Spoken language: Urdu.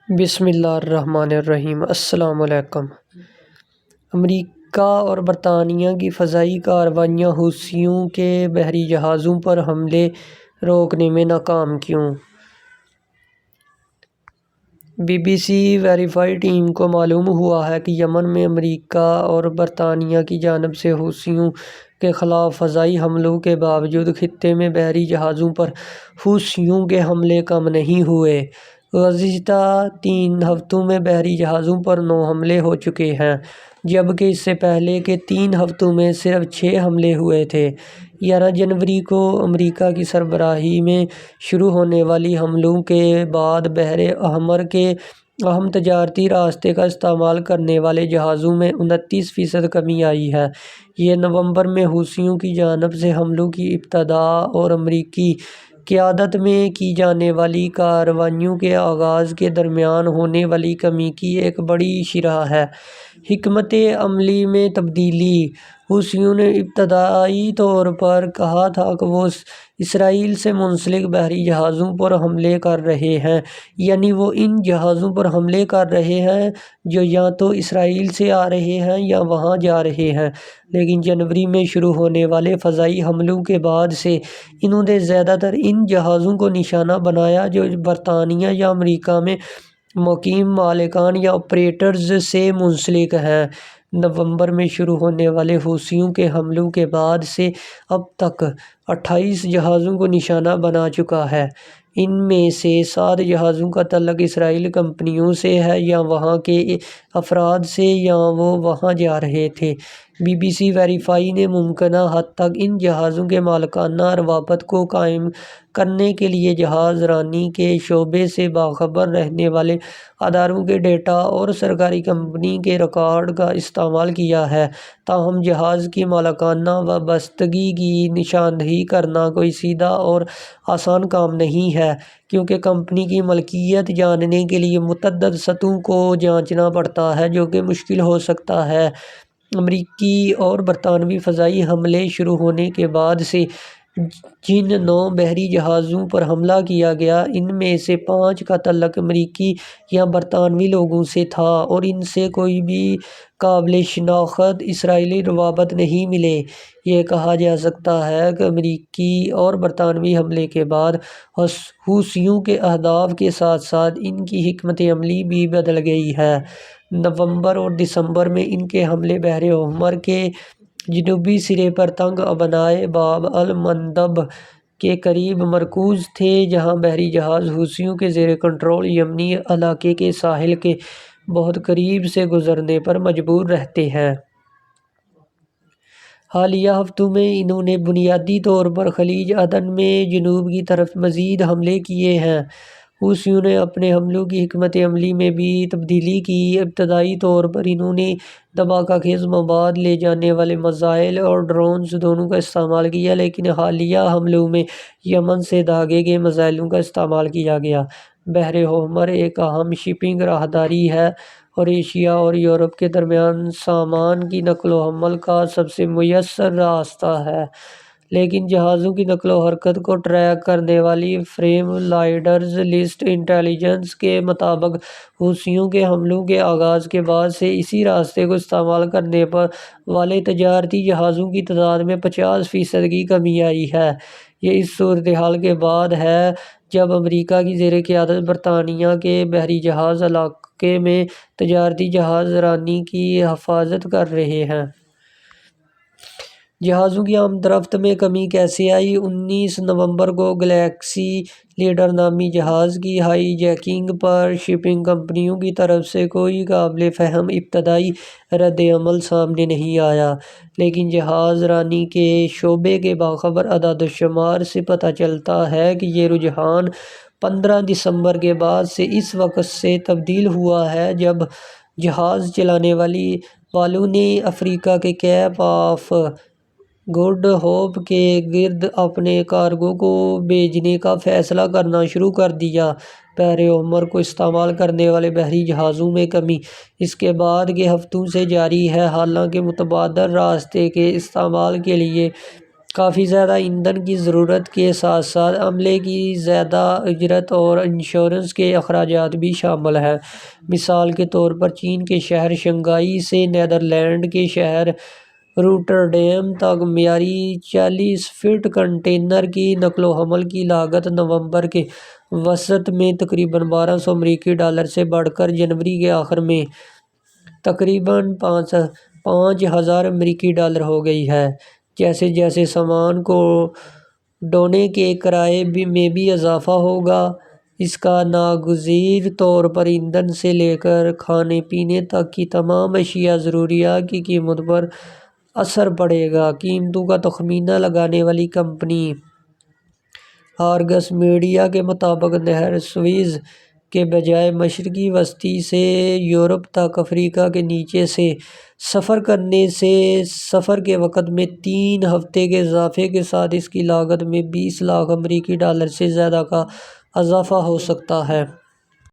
بسم اللہ الرحمن الرحیم۔ السلام علیکم۔ امریکہ اور برطانیہ کی فضائی کارروائیاں حوثیوں کے بحری جہازوں پر حملے روکنے میں ناکام کیوں؟ B B C verify team کو معلوم ہوا ہے کہ یمن میں امریکہ اور برطانیہ کی جانب سے حوثیوں کے خلاف فضائی حملوں کے باوجود خطے میں بحری جہازوں پر حوثیوں کے حملے کم نہیں ہوئے۔ گزشتہ 3 ہفتوں میں بحری جہازوں پر 9 حملے ہو چکے ہیں، جبکہ اس سے پہلے کے 3 ہفتوں میں صرف 6 حملے ہوئے تھے۔ 11 جنوری کو امریکہ کی سربراہی میں شروع ہونے والی حملوں کے بعد بحر احمر کے اہم تجارتی راستے کا استعمال کرنے والے جہازوں میں 29% کمی آئی ہے۔ یہ نومبر میں حوثیوں کی جانب سے حملوں کی ابتدا اور امریکی قیادت میں کی جانے والی کارروائیوں کے آغاز کے درمیان ہونے والی کمی کی ایک بڑی شرح ہے۔ حکمت عملی میں تبدیلی: حوثیوں نے ابتدائی طور پر کہا تھا کہ وہ اسرائیل سے منسلک بحری جہازوں پر حملے کر رہے ہیں، یعنی وہ ان جہازوں پر حملے کر رہے ہیں جو یا تو اسرائیل سے آ رہے ہیں یا وہاں جا رہے ہیں۔ لیکن جنوری میں شروع ہونے والے فضائی حملوں کے بعد سے انہوں نے زیادہ تر ان جہازوں کو نشانہ بنایا جو برطانیہ یا امریکہ میں مقیم مالکان یا آپریٹرز سے منسلک ہیں۔ نومبر میں شروع ہونے والے حوثیوں کے حملوں کے بعد سے اب تک 28 جہازوں کو نشانہ بنا چکا ہے۔ ان میں سے 7 جہازوں کا تعلق اسرائیلی کمپنیوں سے ہے یا وہاں کے افراد سے یا وہ وہاں جا رہے تھے۔ بی بی سی ویریفائی نے ممکنہ حد تک ان جہازوں کے مالکانہ روابط کو قائم کرنے کے لیے جہاز رانی کے شعبے سے باخبر رہنے والے اداروں کے ڈیٹا اور سرکاری کمپنی کے ریکارڈ کا استعمال کیا ہے۔ تاہم جہاز کی مالکانہ وابستگی کی نشاندہی کرنا کوئی سیدھا اور آسان کام نہیں ہے، کیونکہ کمپنی کی ملکیت جاننے کے لیے متعدد سطحوں کو جانچنا پڑتا ہے، جو کہ مشکل ہو سکتا ہے۔ امریکی اور برطانوی فضائی حملے شروع ہونے کے بعد سے جن 9 بحری جہازوں پر حملہ کیا گیا، ان میں سے 5 کا تعلق امریکی یا برطانوی لوگوں سے تھا اور ان سے کوئی بھی قابل شناخت اسرائیلی روابط نہیں ملے۔ یہ کہا جا سکتا ہے کہ امریکی اور برطانوی حملے کے بعد حوثیوں کے اہداف کے ساتھ ساتھ ان کی حکمت عملی بھی بدل گئی ہے۔ نومبر اور دسمبر میں ان کے حملے بحر احمر کے جنوبی سرے پر تنگ بنائے باب المندب کے قریب مرکوز تھے، جہاں بحری جہاز حوثیوں کے زیر کنٹرول یمنی علاقے کے ساحل کے بہت قریب سے گزرنے پر مجبور رہتے ہیں۔ حالیہ ہفتوں میں انہوں نے بنیادی طور پر خلیج عدن میں جنوب کی طرف مزید حملے کیے ہیں۔ حوثیوں نے اپنے حملوں کی حکمت عملی میں بھی تبدیلی کی۔ ابتدائی طور پر انہوں نے دھماکہ خیز مواد لے جانے والے میزائل اور ڈرونز دونوں کا استعمال کیا، لیکن حالیہ حملوں میں یمن سے داغے گئے میزائلوں کا استعمال کیا گیا۔ بحر احمر ایک اہم شپنگ راہداری ہے اور ایشیا اور یورپ کے درمیان سامان کی نقل و حمل کا سب سے مؤثر راستہ ہے، لیکن جہازوں کی نقل و حرکت کو ٹریک کرنے والی فریم لائڈرز لسٹ انٹیلیجنس کے مطابق حوثیوں کے حملوں کے آغاز کے بعد سے اسی راستے کو استعمال کرنے والے تجارتی جہازوں کی تعداد میں 50% کی کمی آئی ہے۔ یہ اس صورتحال کے بعد ہے جب امریکہ کی زیر قیادت برطانیہ کے بحری جہاز علاقے میں تجارتی جہاز رانی کی حفاظت کر رہے ہیں۔ جہازوں کی آمد و رفت میں کمی کیسے آئی؟ 19 نومبر کو گلیکسی لیڈر نامی جہاز کی ہائی جیکنگ پر شپنگ کمپنیوں کی طرف سے کوئی قابل فہم ابتدائی رد عمل سامنے نہیں آیا، لیکن جہاز رانی کے شعبے کے باخبر اعداد و شمار سے پتہ چلتا ہے کہ یہ رجحان 15 دسمبر کے بعد سے اس وقت سے تبدیل ہوا ہے جب جہاز چلانے والوں نے افریقہ کے کیپ آف گڈ ہوپ کے گرد اپنے کارگو کو بھیجنے کا فیصلہ کرنا شروع کر دیا۔ بحر احمر کو استعمال کرنے والے بحری جہازوں میں کمی اس کے بعد کے ہفتوں سے جاری ہے، حالانکہ متبادل راستے کے استعمال کے لیے کافی زیادہ ایندھن کی ضرورت کے ساتھ ساتھ عملے کی زیادہ اجرت اور انشورنس کے اخراجات بھی شامل ہیں۔ مثال کے طور پر چین کے شہر شنگھائی سے نیدرلینڈ کے شہر روٹرڈیم تک معیاری 40 فٹ کنٹینر کی نقل و حمل کی لاگت نومبر کے وسط میں تقریباً 1200 امریکی ڈالر سے بڑھ کر جنوری کے آخر میں تقریباً 5000 امریکی ڈالر ہو گئی ہے۔ جیسے جیسے سامان کو ڈھونے کے کرائے میں بھی اضافہ ہوگا، اس کا ناگزیر طور پر ایندھن سے لے کر کھانے پینے تک کی تمام اشیاء ضروریات کی قیمت پر اثر پڑے گا۔ قیمتوں کا تخمینہ لگانے والی کمپنی آرگس میڈیا کے مطابق نہر سوئز کے بجائے مشرقی وسطی سے یورپ تک افریقہ کے نیچے سے سفر کرنے سے سفر کے وقت میں 3 ہفتے کے اضافے کے ساتھ اس کی لاگت میں 20 لاکھ امریکی ڈالر سے زیادہ کا اضافہ ہو سکتا ہے۔